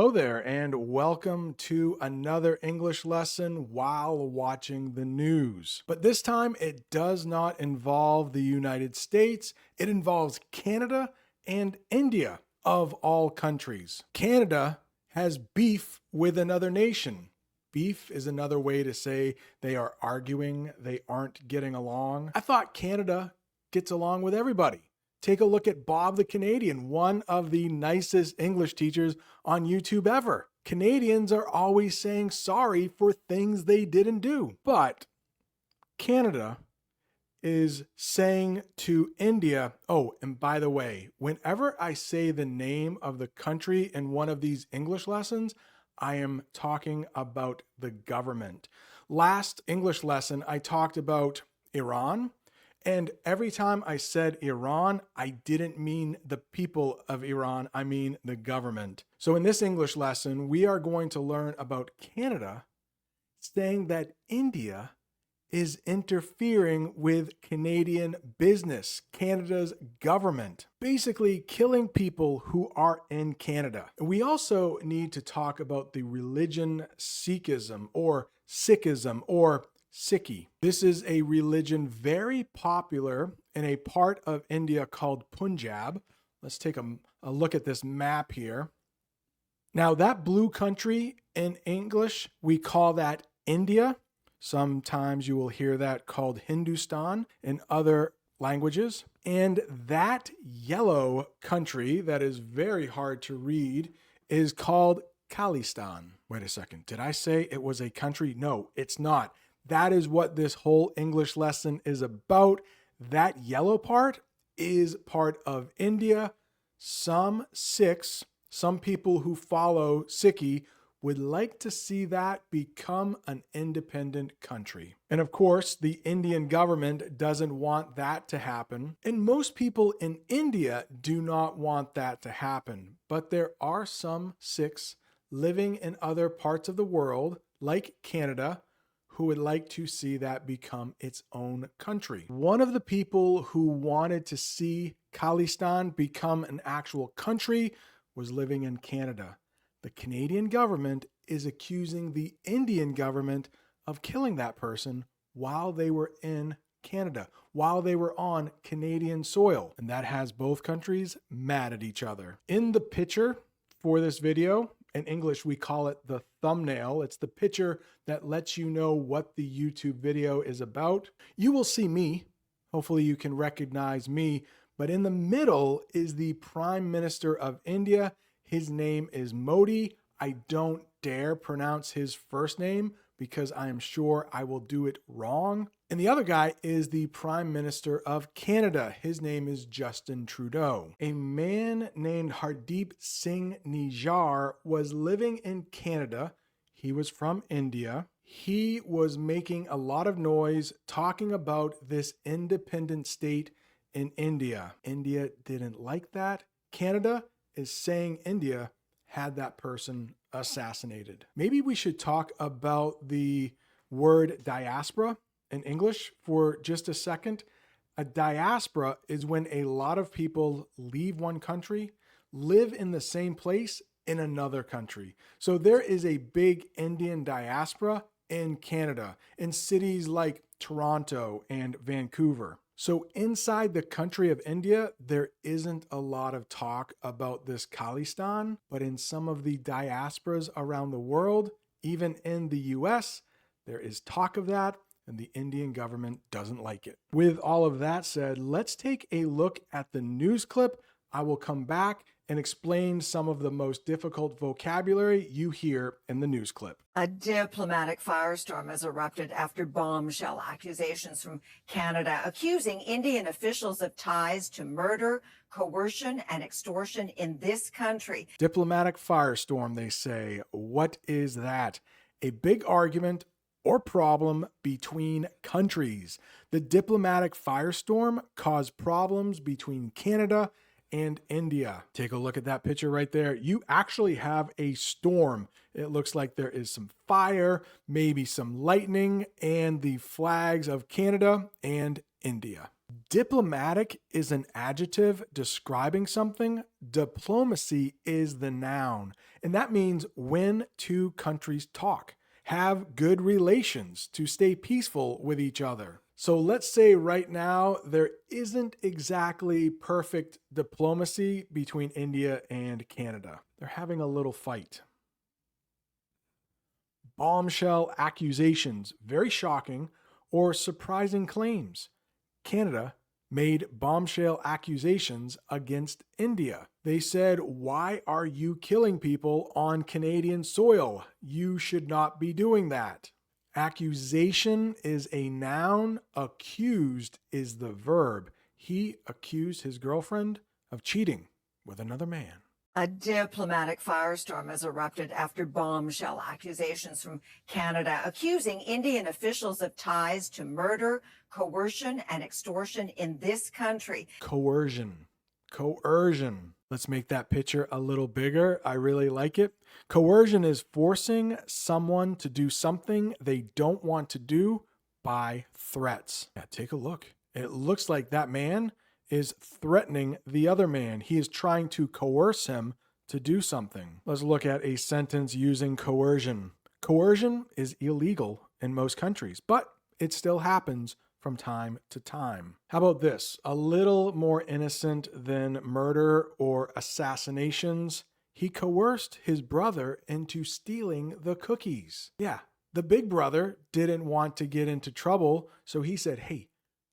Hello there, and welcome to another English lesson while watching the news. But this time it does not involve the United States, it involves Canada and India, of all countries. Canada has beef with another nation. Beef is another way to say they are arguing, they aren't getting along. I thought Canada gets along with everybody. Take a look at Bob the Canadian, one of the nicest English teachers on YouTube ever. Canadians are always saying sorry for things they didn't do. But Canada is saying to India, oh, and by the way, whenever I say the name of the country in one of these English lessons, I am talking about the government. Last English lesson, I talked about Iran. And every time I said Iran, I didn't mean the people of Iran, I mean the government. So in this English lesson, we are going to learn about Canada saying that India is interfering with Canadian business, Canada's government, basically killing people who are in Canada. We also need to talk about the religion Sikhism or Sikhism or Sikhi. This is a religion very popular in a part of India called Punjab. Let's take a look at this map here. Now, that blue country in English, we call that India. Sometimes you will hear that called Hindustan in other languages. And that yellow country that is very hard to read is called Khalistan. Wait a second. Did I say it was a country? No, it's not. That is what this whole English lesson is about. That yellow part is part of India. Some Sikhs, some people who follow Sikhi, would like to see that become an independent country. And of course, the Indian government doesn't want that to happen. And most people in India do not want that to happen. But there are some Sikhs living in other parts of the world, like Canada, who would like to see that become its own country. One of the people who wanted to see Khalistan become an actual country was living in Canada. The Canadian government is accusing the Indian government of killing that person while they were in Canada, while they were on Canadian soil. And that has both countries mad at each other. In the picture for this video, in English, we call it the thumbnail. It's the picture that lets you know what the YouTube video is about. You will see me. Hopefully you can recognize me. But in the middle is the Prime Minister of India. His name is Modi. I don't dare pronounce his first name because I am sure I will do it wrong. And the other guy is the Prime Minister of Canada. His name is Justin Trudeau. A man named Hardeep Singh Nijjar was living in Canada. He was from India. He was making a lot of noise talking about this independent state in India. India didn't like that. Canada is saying India had that person assassinated. Maybe we should talk about the word diaspora in English for just a second. A diaspora is when a lot of people leave one country, live in the same place in another country. So there is a big Indian diaspora in Canada, in cities like Toronto and Vancouver. So inside the country of India, there isn't a lot of talk about this Khalistan, but in some of the diasporas around the world, even in the US, there is talk of that, and the Indian government doesn't like it. With all of that said, let's take a look at the news clip. I will come back and explain some of the most difficult vocabulary you hear in the news clip. A diplomatic firestorm has erupted after bombshell accusations from Canada accusing Indian officials of ties to murder, coercion, and extortion in this country. Diplomatic firestorm, they say. What is that? A big argument or problem between countries. The diplomatic firestorm caused problems between Canada and India. Take a look at that picture right there. You actually have a storm. It looks like there is some fire, maybe some lightning, and the flags of Canada and India. Diplomatic is an adjective describing something. Diplomacy is the noun. And that means when two countries talk, have good relations to stay peaceful with each other. So let's say right now there isn't exactly perfect diplomacy between India and Canada. They're having a little fight. Bombshell accusations, very shocking or surprising claims. Canada made bombshell accusations against India. They said, "Why are you killing people on Canadian soil? You should not be doing that." Accusation is a noun, accused is the verb. He accused his girlfriend of cheating with another man. A diplomatic firestorm has erupted after bombshell accusations from Canada accusing Indian officials of ties to murder, coercion, and extortion in this country. Coercion. Coercion. Let's make that picture a little bigger. I really like it. Coercion is forcing someone to do something they don't want to do by threats. Yeah, take a look. It looks like that man is threatening the other man. He is trying to coerce him to do something. Let's look at a sentence using coercion. Coercion is illegal in most countries, but it still happens from time to time. How about this? A little more innocent than murder or assassinations. He coerced his brother into stealing the cookies. Yeah, the big brother didn't want to get into trouble, so he said, "Hey,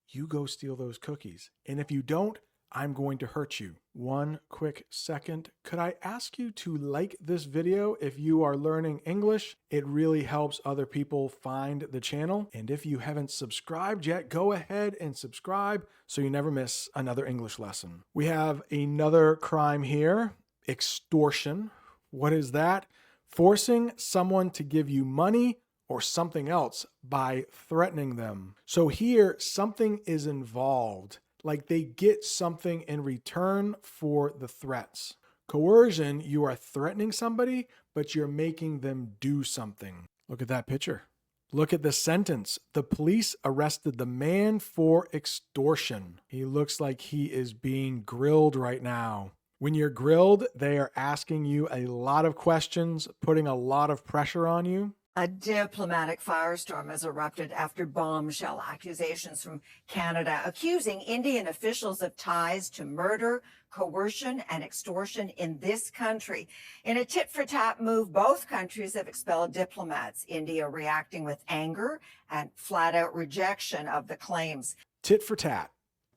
you go steal those cookies. And if you don't, I'm going to hurt you." One quick second. Could I ask you to like this video if you are learning English? It really helps other people find the channel. And if you haven't subscribed yet, go ahead and subscribe so you never miss another English lesson. We have another crime here, extortion. What is that? Forcing someone to give you money or something else by threatening them. So here, something is involved, like they get something in return for the threats. Coercion, you are threatening somebody, but you're making them do something. Look at that picture. Look at the sentence. The police arrested the man for extortion. He looks like he is being grilled right now. When you're grilled, they are asking you a lot of questions, putting a lot of pressure on you. A diplomatic firestorm has erupted after bombshell accusations from Canada accusing Indian officials of ties to murder, coercion, and extortion in this country. In a tit-for-tat move, both countries have expelled diplomats, India reacting with anger and flat-out rejection of the claims. Tit for tat.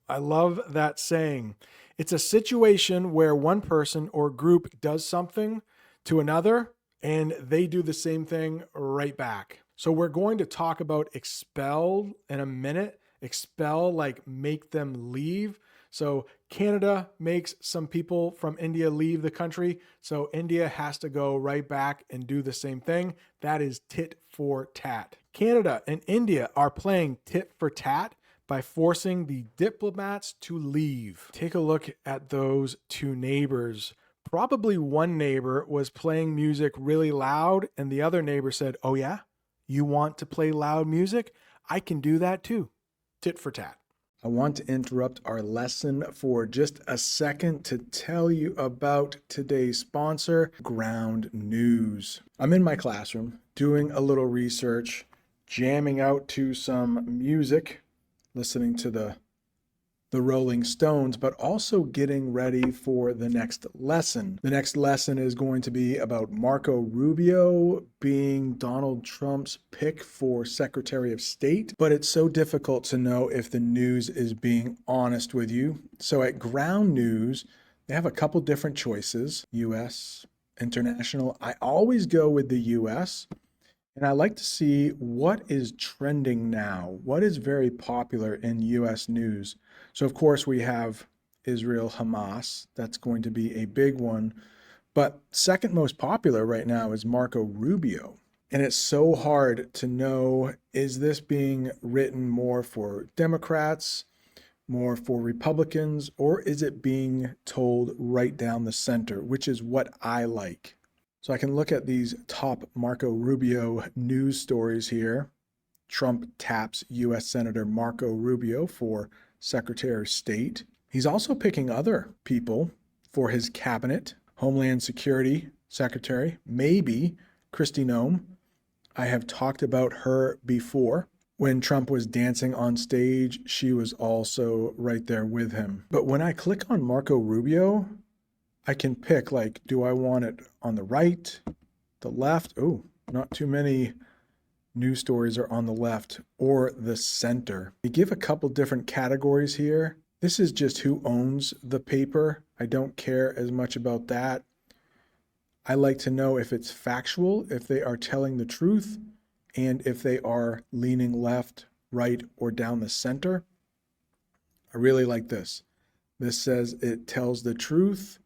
I love that saying. It's a situation where one person or group does something to another, and they do the same thing right back. So we're going to talk about expel in a minute. Expel, like make them leave. So Canada makes some people from India leave the country. So India has to go right back and do the same thing. That is tit for tat. Canada and India are playing tit for tat by forcing the diplomats to leave. Take a look at those two neighbors. Probably one neighbor was playing music really loud and the other neighbor said, "Oh yeah, you want to play loud music? I can do that too." Tit for tat. I want to interrupt our lesson for just a second to tell you about today's sponsor, Ground News. I'm in my classroom doing a little research, jamming out to some music, listening to the Rolling Stones, but also getting ready for the next lesson. The next lesson is going to be about Marco Rubio being Donald Trump's pick for Secretary of State, but it's so difficult to know if the news is being honest with you. So at Ground News, they have a couple different choices, US, international. I always go with the US. And I like to see what is trending now, what is very popular in US news. So of course we have Israel, Hamas, that's going to be a big one. But second most popular right now is Marco Rubio. And it's so hard to know, is this being written more for Democrats, more for Republicans, or is it being told right down the center, which is what I like. So I can look at these top Marco Rubio news stories here. Trump taps U.S. Senator Marco Rubio for Secretary of State. He's also picking other people for his cabinet. Homeland Security Secretary, maybe Kristi Noem. I have talked about her before. When Trump was dancing on stage, she was also right there with him. But when I click on Marco Rubio, I can pick, like, do I want it on the right, the left? Oh, not too many news stories are on the left, or the center. They give a couple different categories here. This is just who owns the paper. I don't care as much about that. I like to know if it's factual, if they are telling the truth, and if they are leaning left, right, or down the center. I really like this. This says it tells the truth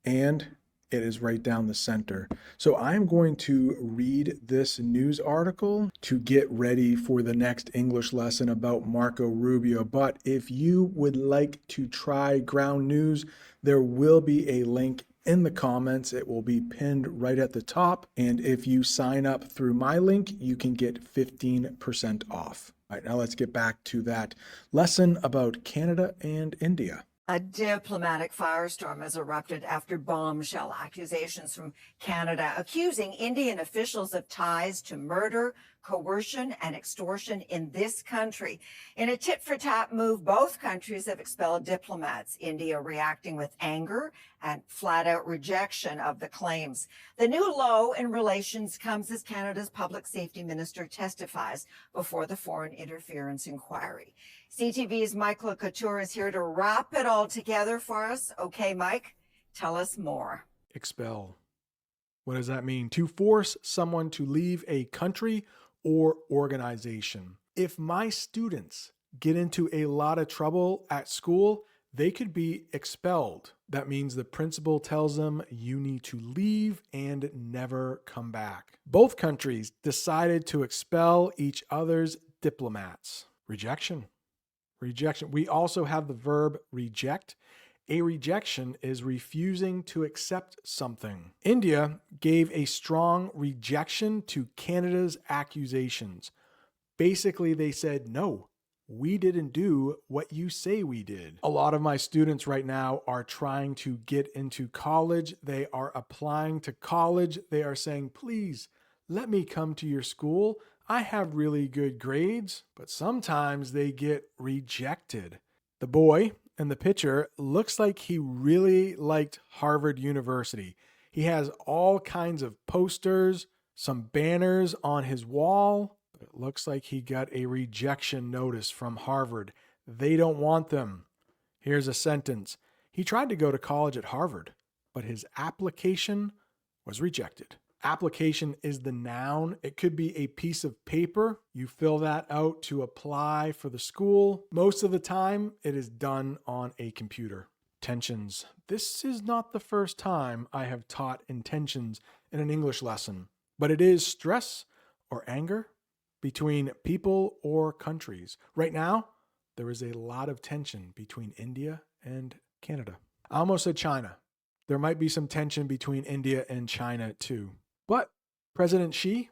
and it is right down the center. So I'm going to read this news article to get ready for the next English lesson about Marco Rubio. But if you would like to try ground news, there will be a link in the comments. It will be pinned right at the top. And if you sign up through my link, you can get 15% off. All right, now let's get back to that lesson about Canada and India. A diplomatic firestorm has erupted after bombshell accusations from Canada accusing Indian officials of ties to murder, coercion, and extortion in this country. In a tit-for-tat move, both countries have expelled diplomats, India reacting with anger and flat-out rejection of the claims. The new low in relations comes as Canada's public safety minister testifies before the foreign interference inquiry. CTV's Michael Couture is here to wrap it all together for us. Okay, Mike, tell us more. Expel. What does that mean? To force someone to leave a country or organization. If my students get into a lot of trouble at school, they could be expelled. That means the principal tells them you need to leave and never come back. Both countries decided to expel each other's diplomats. Rejection. Rejection. We also have the verb reject. A rejection is refusing to accept something. India gave a strong rejection to Canada's accusations. Basically, they said, no, we didn't do what you say we did. A lot of my students right now are trying to get into college. They are applying to college. They are saying, please, let me come to your school. I have really good grades, but sometimes they get rejected. The boy in the picture looks like he really liked Harvard University. He has all kinds of posters, some banners on his wall. It looks like he got a rejection notice from Harvard. They don't want them. Here's a sentence. He tried to go to college at Harvard, but his application was rejected. Application is the noun. It could be a piece of paper. You fill that out to apply for the school. Most of the time, it is done on a computer. Tensions. This is not the first time I have taught intentions in an English lesson, but it is stress or anger between people or countries. Right now, there is a lot of tension between India and Canada. I almost said China. There might be some tension between India and China too. But President Xi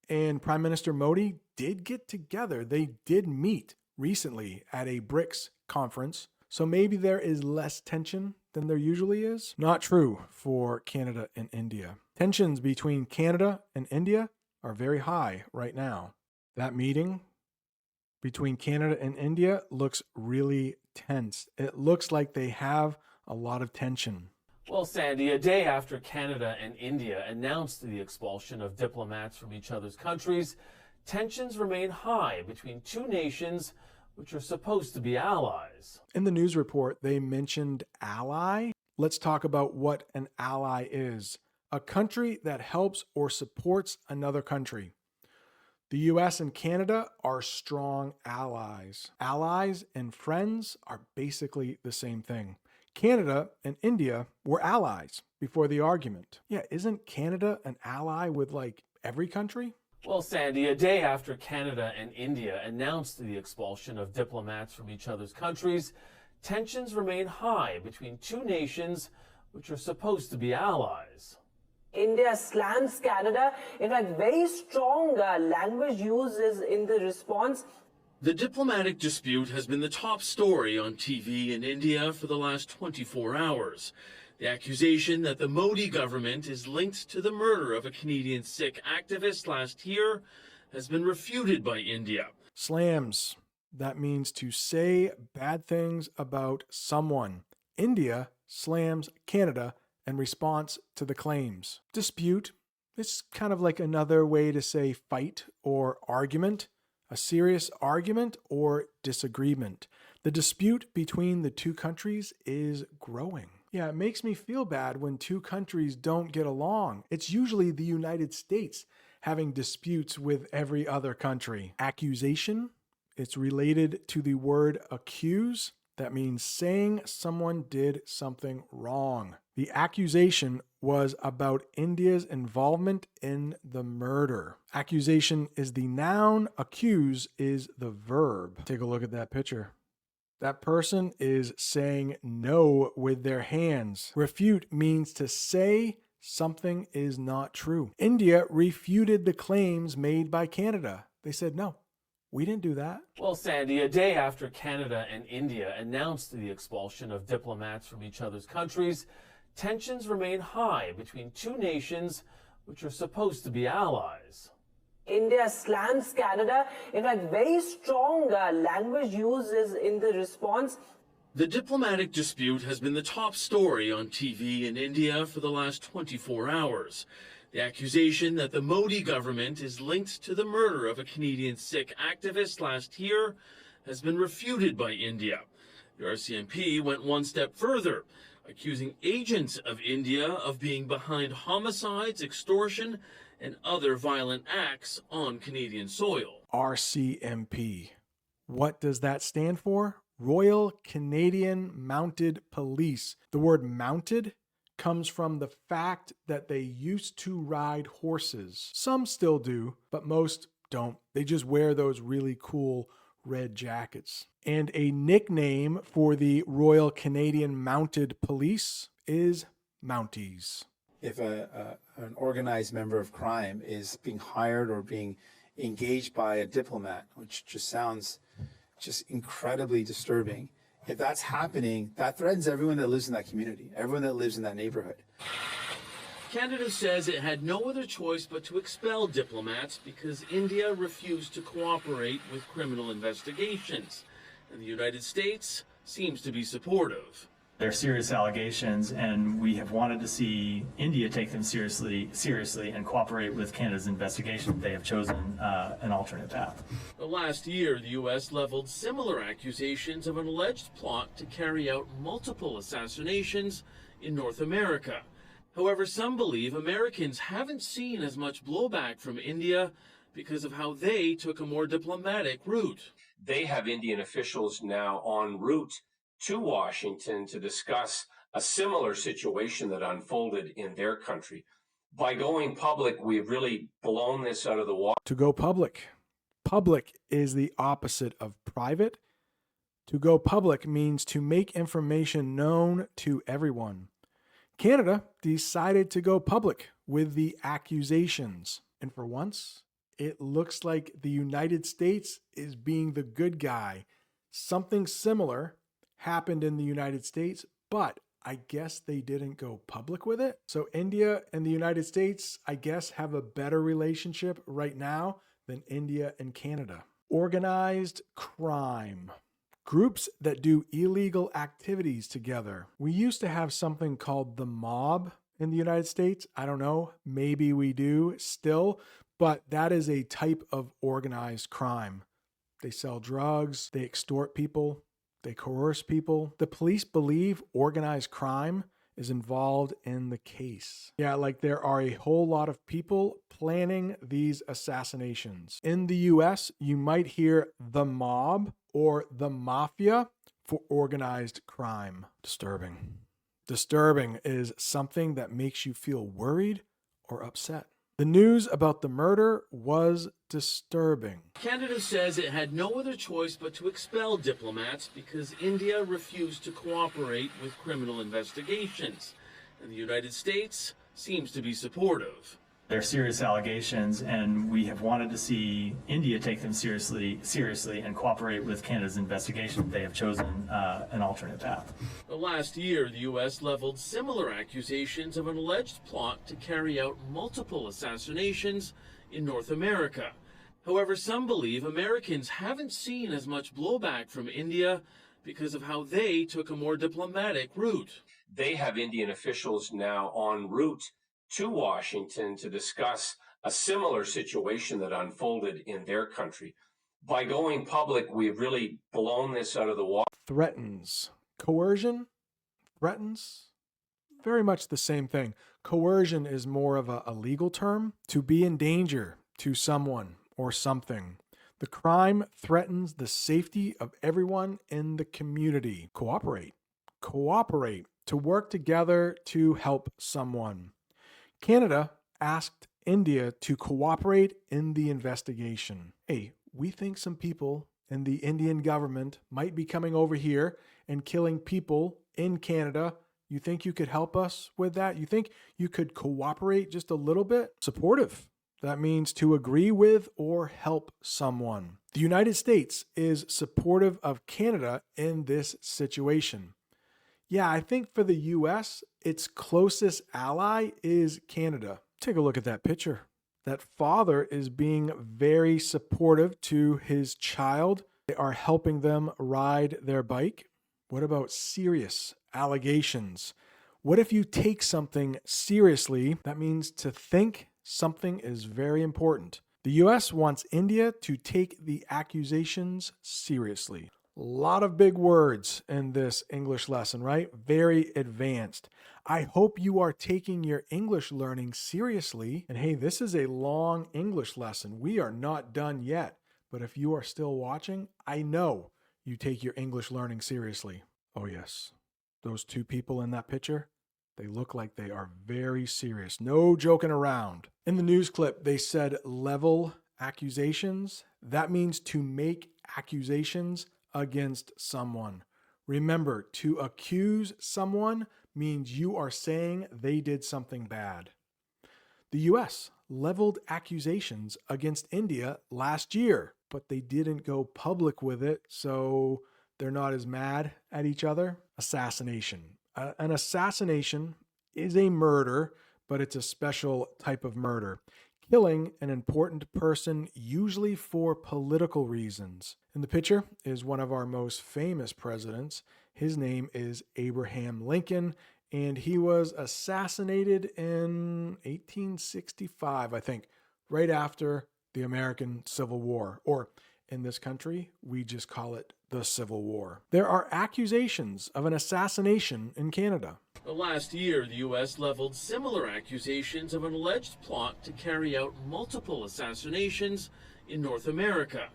and Prime Minister Modi did get together. They did meet recently at a BRICS conference. So maybe there is less tension than there usually is. Not true for Canada and India. Tensions between Canada and India are very high right now. That meeting between Canada and India looks really tense. It looks like they have a lot of tension. Well, Sandy, a day after Canada and India announced the expulsion of diplomats from each other's countries, tensions remain high between two nations which are supposed to be allies. In the news report, they mentioned ally. Let's talk about what an ally is. A country that helps or supports another country. The US and Canada are strong allies. Allies and friends are basically the same thing. Canada and India were allies before the argument. Yeah, isn't Canada an ally with like every country? Well, Sandy, a day after Canada and India announced the expulsion of diplomats from each other's countries, tensions remain high between two nations which are supposed to be allies. India slams Canada. In fact, very strong language use is in the response. The diplomatic dispute has been the top story on TV in India for the last 24 hours. The accusation that the Modi government is linked to the murder of a Canadian Sikh activist last year has been refuted by India. Slams. That means to say bad things about someone. India slams Canada in response to the claims. Dispute. It's kind of like another way to say fight or argument, a serious argument or disagreement. The dispute between the two countries is growing. Yeah, it makes me feel bad when two countries don't get along. It's usually the United States having disputes with every other country. Accusation. It's related to the word accuse. That means saying someone did something wrong. The accusation was about India's involvement in the murder. Accusation is the noun, accuse is the verb. Take a look at that picture. That person is saying no with their hands. Refute means to say something is not true. India refuted the claims made by Canada. They said, no, we didn't do that. Well, Sandy, a day after Canada and India announced the expulsion of diplomats from each other's countries, tensions remain high between two nations which are supposed to be allies. India slams Canada. In fact, very strong language use is in the response. The diplomatic dispute has been the top story on TV in India for the last 24 hours. The accusation that the Modi government is linked to the murder of a Canadian Sikh activist last year has been refuted by India. The RCMP went one step further, accusing agents of India of being behind homicides, extortion, and other violent acts on Canadian soil. RCMP. What does that stand for? Royal Canadian Mounted Police. The word mounted comes from the fact that they used to ride horses. Some still do, but most don't. They just wear those really cool red jackets. And a nickname for the Royal Canadian Mounted Police is mounties. If an organized member of crime is being hired or being engaged by a diplomat, which just sounds just incredibly disturbing, if that's happening, that threatens everyone that lives in that community, everyone that lives in that neighborhood. Canada says it had no other choice but to expel diplomats because India refused to cooperate with criminal investigations, and the United States seems to be supportive. They're serious allegations, and we have wanted to see India take them seriously and cooperate with Canada's investigation. They have chosen an alternate path. Last year, the U.S. leveled similar accusations of an alleged plot to carry out multiple assassinations in North America. However, some believe Americans haven't seen as much blowback from India because of how they took a more diplomatic route. They have Indian officials now en route to Washington to discuss a similar situation that unfolded in their country. By going public, we've really blown this out of the water. To go public. Public is the opposite of private. To go public means to make information known to everyone. Canada decided to go public with the accusations. And for once, it looks like the United States is being the good guy. Something similar happened in the United States, but I guess they didn't go public with it. So India and the United States, I guess, have a better relationship right now than India and Canada. Organized crime. Groups that do illegal activities together. We used to have something called the mob in the United States. I don't know, maybe we do still, but that is a type of organized crime. They sell drugs, they extort people, they coerce people. The police believe organized crime is involved in the case. Yeah, like there are a whole lot of people planning these assassinations. In the US, you might hear the mob or the mafia for organized crime. Disturbing. Disturbing is something that makes you feel worried or upset. The news about the murder was disturbing. Canada says it had no other choice but to expel diplomats because India refused to cooperate with criminal investigations, and the United States seems to be supportive. They're serious allegations, and we have wanted to see India take them seriously and cooperate with Canada's investigation. They have chosen an alternate path. Last year, the U.S. leveled similar accusations of an alleged plot to carry out multiple assassinations in North America. However, some believe Americans haven't seen as much blowback from India because of how they took a more diplomatic route. They have Indian officials now en route to Washington to discuss a similar situation that unfolded in their country. By going public, we've really blown this out of the water. Threatens. Coercion? Threatens? Very much the same thing. Coercion is more of a legal term. To be in danger to someone or something. The crime threatens the safety of everyone in the community. Cooperate. Cooperate. To work together to help someone. Canada asked India to cooperate in the investigation. Hey, we think some people in the Indian government might be coming over here and killing people in Canada. You think you could help us with that? You think you could cooperate just a little bit? Supportive. That means to agree with or help someone. The United States is supportive of Canada in this situation. Yeah, I think for the U.S., its closest ally is Canada. Take a look at that picture. That father is being very supportive to his child. They are helping them ride their bike. What about serious allegations? What if you take something seriously? That means to think something is very important. The U.S. wants India to take the accusations seriously. A lot of big words in this English lesson, right? Very advanced. I hope you are taking your English learning seriously. And hey, this is a long English lesson. We are not done yet. But if you are still watching, I know you take your English learning seriously. Oh yes, those two people in that picture, they look like they are very serious. No joking around. In the news clip, they said level accusations. That means to make accusations against someone. Remember, to accuse someone means you are saying they did something bad. The US leveled accusations against India last year, but they didn't go public with it, so they're not as mad at each other. Assassination. An assassination is a murder, but it's a special type of murder. Killing an important person, usually for political reasons. In the picture is one of our most famous presidents. His name is Abraham Lincoln, and he was assassinated in 1865, I think, right after the American Civil War. Or in this country, we just call it the Civil War. There are accusations of an assassination in Canada. Last year, the U.S. leveled similar accusations of an alleged plot to carry out multiple assassinations in North America.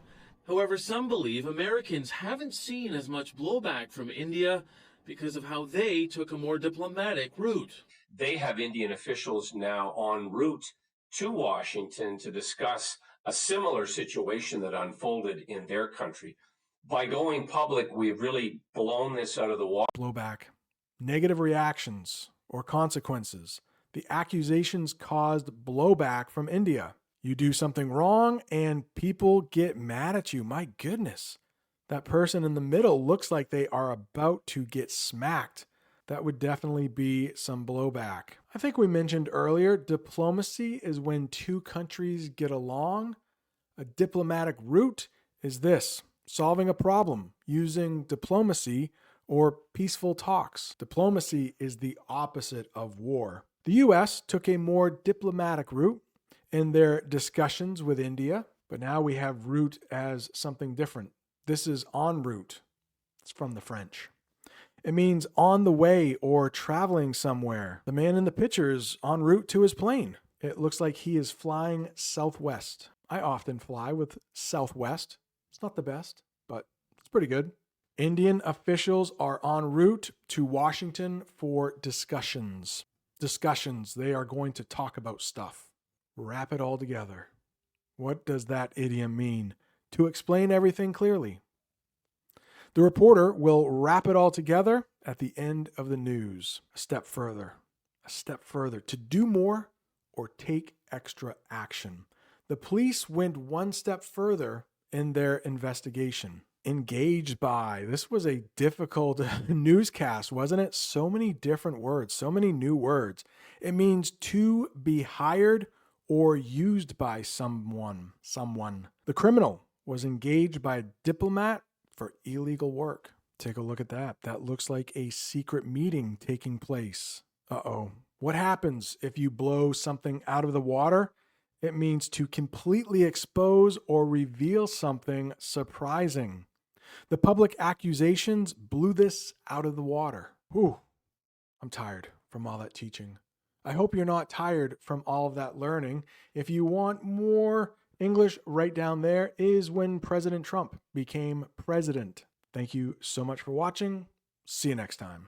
However, some believe Americans haven't seen as much blowback from India because of how they took a more diplomatic route. They have Indian officials now en route to Washington to discuss a similar situation that unfolded in their country. By going public, we've really blown this out of the water. Blowback. Negative reactions or consequences. The accusations caused blowback from India. You do something wrong and people get mad at you. My goodness. That person in the middle looks like they are about to get smacked. That would definitely be some blowback. I think we mentioned earlier, diplomacy is when two countries get along. A diplomatic route is this: solving a problem using diplomacy or peaceful talks. Diplomacy is the opposite of war. The US took a more diplomatic route in their discussions with India, but now we have route as something different. This is en route. It's from the French. It means on the way or traveling somewhere. The man in the picture is en route to his plane. It looks like he is flying southwest. I often fly with Southwest. It's not the best, but it's pretty good. Indian officials are en route to Washington for discussions. Discussions, they are going to talk about stuff. Wrap it all together. What does that idiom mean? To explain everything clearly. The reporter will wrap it all together at the end of the news. A step further. To do more or take extra action. The police went one step further in their investigation. Engaged by. This was a difficult newscast, wasn't it? So many different words, so many new words. It means to be hired or used by someone. The criminal was engaged by a diplomat for illegal work. Take a look at that. That looks like a secret meeting taking place. Uh-oh. What happens if you blow something out of the water? It means to completely expose or reveal something surprising. The public accusations blew this out of the water. Whew. I'm tired from all that teaching. I hope you're not tired from all of that learning. If you want more English, right down there is when President Trump became president. Thank you so much for watching. See you next time.